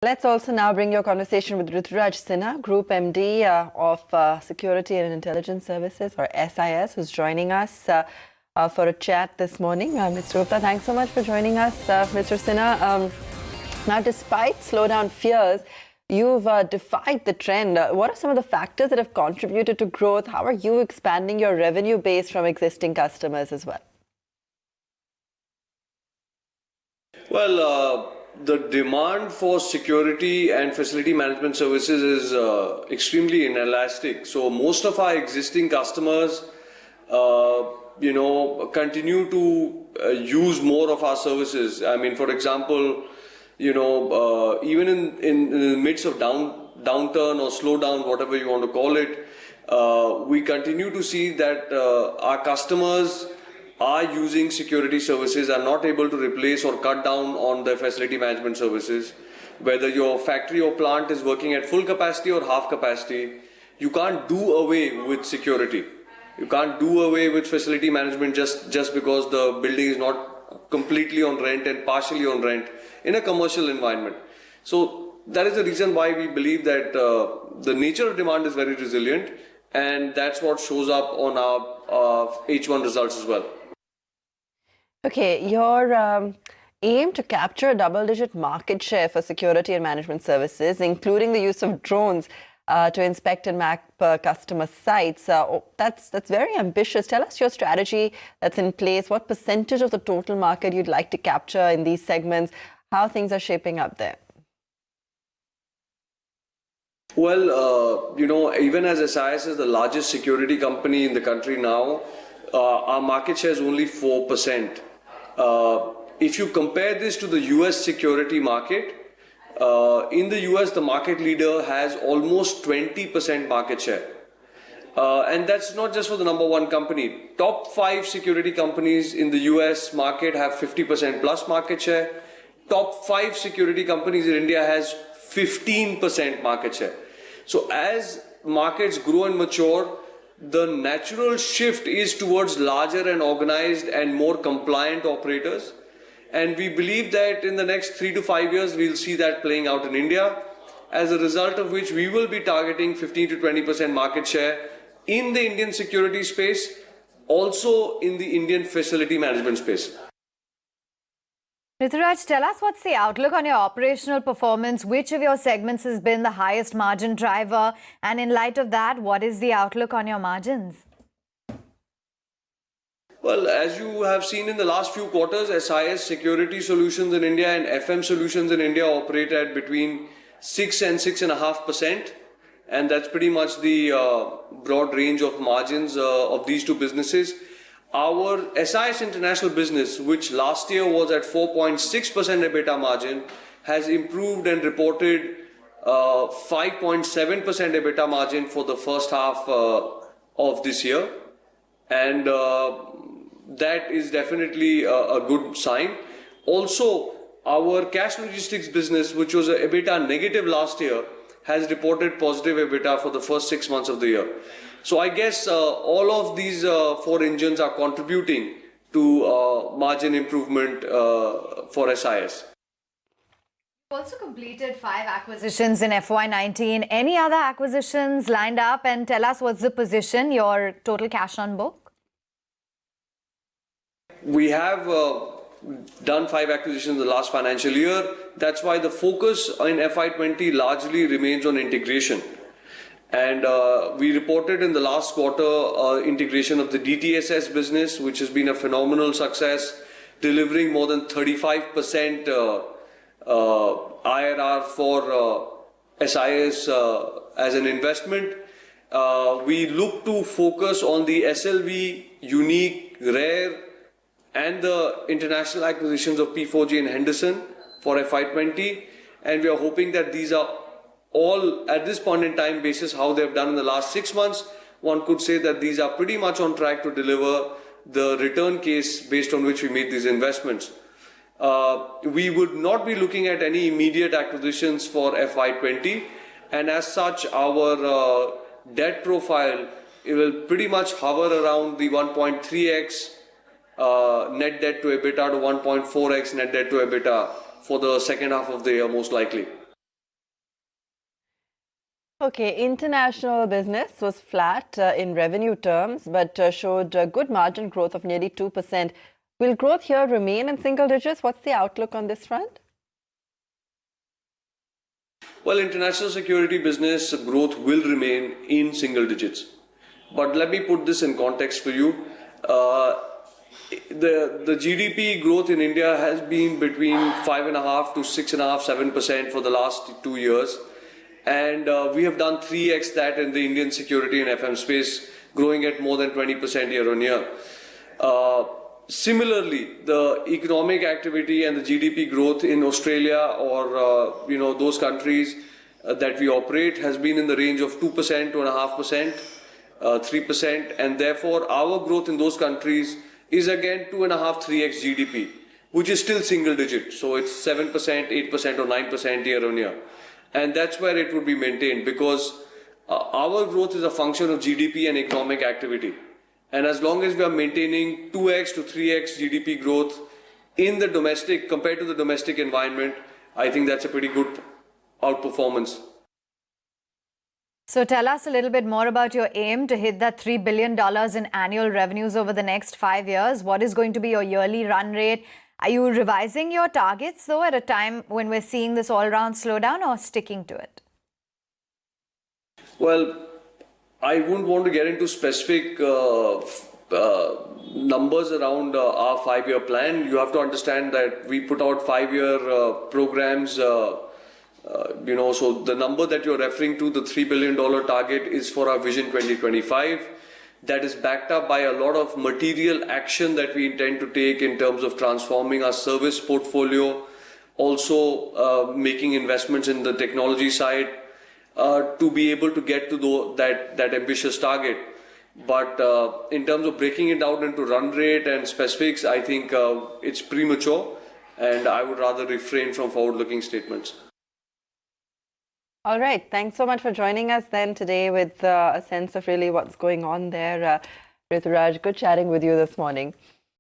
Let's also now bring your conversation with Rituraj Sinha, Group MD of Security and Intelligence Services, or SIS, who's joining us for a chat this morning. Mr. Gupta, thanks so much for joining us, Mr. Sinha. Now, despite slowdown fears, you've defied the trend. What are some of the factors that have contributed to growth? How are you expanding your revenue base from existing customers as well? Well, the demand for security and facility management services is extremely inelastic. So most of our existing customers, continue to use more of our services. I mean, for example, even in the midst of downturn or slowdown, whatever you want to call it, we continue to see that our customers are using security services, are not able to replace or cut down on their facility management services. Whether your factory or plant is working at full capacity or half capacity, you can't do away with security. You can't do away with facility management just because the building is not completely on rent and partially on rent in a commercial environment. So that is the reason why we believe that the nature of demand is very resilient, and that's what shows up on our H1 results as well. Okay, your aim to capture a double-digit market share for security and management services, including the use of drones to inspect and map customer sites, that's very ambitious. Tell us your strategy that's in place. What percentage of the total market you'd like to capture in these segments? How things are shaping up there? Well, even as SIS is the largest security company in the country now, our market share is only 4%. If you compare this to the US security market, in the US, the market leader has almost 20% market share. And that's not just for the number one company. Top 5 security companies in the US market have 50% plus market share. Top 5 security companies in India has 15% market share. So as markets grow and mature, the natural shift is towards larger and organized and more compliant operators. And we believe that in the next 3 to 5 years, we'll see that playing out in India, as a result of which we will be targeting 15 to 20% market share in the Indian security space, also in the Indian facility management space. Rituraj, tell us what's the outlook on your operational performance? Which of your segments has been the highest margin driver? And in light of that, what is the outlook on your margins? Well, as you have seen in the last few quarters, SIS Security Solutions in India and FM Solutions in India operate at between 6 and 6.5%. And that's pretty much the broad range of margins of these two businesses. Our SIS International business, which last year was at 4.6% EBITDA margin, has improved and reported 5.7% EBITDA margin for the first half of this year. And that is definitely a good sign. Also, our cash logistics business, which was a EBITDA negative last year, has reported positive EBITDA for the first 6 months of the year. So I guess all of these 4 engines are contributing to margin improvement for SIS. You also completed 5 acquisitions in FY19. Any other acquisitions lined up? And tell us what's the position, your total cash on book? We have done 5 acquisitions in the last financial year. That's why the focus in FY20 largely remains on integration. And we reported in the last quarter integration of the DTSS business, which has been a phenomenal success, delivering more than 35% IRR for SIS as an investment. We look to focus on the SLV, Unique, Rare, and the international acquisitions of P4G and Henderson for FY20. And we are hoping that these are all, at this point in time, basis how they have done in the last 6 months, one could say that these are pretty much on track to deliver the return case based on which we made these investments. We would not be looking at any immediate acquisitions for FY20, and as such, our debt profile, it will pretty much hover around the 1.3x net debt to EBITDA to 1.4x net debt to EBITDA for the second half of the year, most likely. Okay, international business was flat in revenue terms, but showed good margin growth of nearly 2%. Will growth here remain in single digits? What's the outlook on this front? Well, international security business growth will remain in single digits. But let me put this in context for you. The GDP growth in India has been between 5.5 to 6.5, 7% for the last 2 years. And we have done 3x that in the Indian security and FM space, growing at more than 20% year on year. Similarly, the economic activity and the GDP growth in Australia or those countries that we operate has been in the range of 2%, 2.5%, 3%, and therefore our growth in those countries is again 2.5, 3x GDP, which is still single digit. So it's 7%, 8%, or 9% year on year, and that's where it would be maintained because our growth is a function of GDP and economic activity. And as long as we are maintaining 2x to 3x GDP growth in the domestic, compared to the domestic environment, I think that's a pretty good outperformance. So tell us a little bit more about your aim to hit that $3 billion in annual revenues over the next 5 years. What is going to be your yearly run rate? Are you revising your targets, though, at a time when we're seeing this all-round slowdown, or sticking to it? Well, I wouldn't want to get into specific numbers around our 5-year plan. You have to understand that we put out 5-year programs. So the number that you're referring to, the $3 billion target, is for our Vision 2025. That is backed up by a lot of material action that we intend to take in terms of transforming our service portfolio, also making investments in the technology side, to be able to get to that ambitious target. But in terms of breaking it out into run rate and specifics, I think it's premature, and I would rather refrain from forward-looking statements. All right. Thanks so much for joining us then today with a sense of really what's going on there. Rituraj, good chatting with you this morning.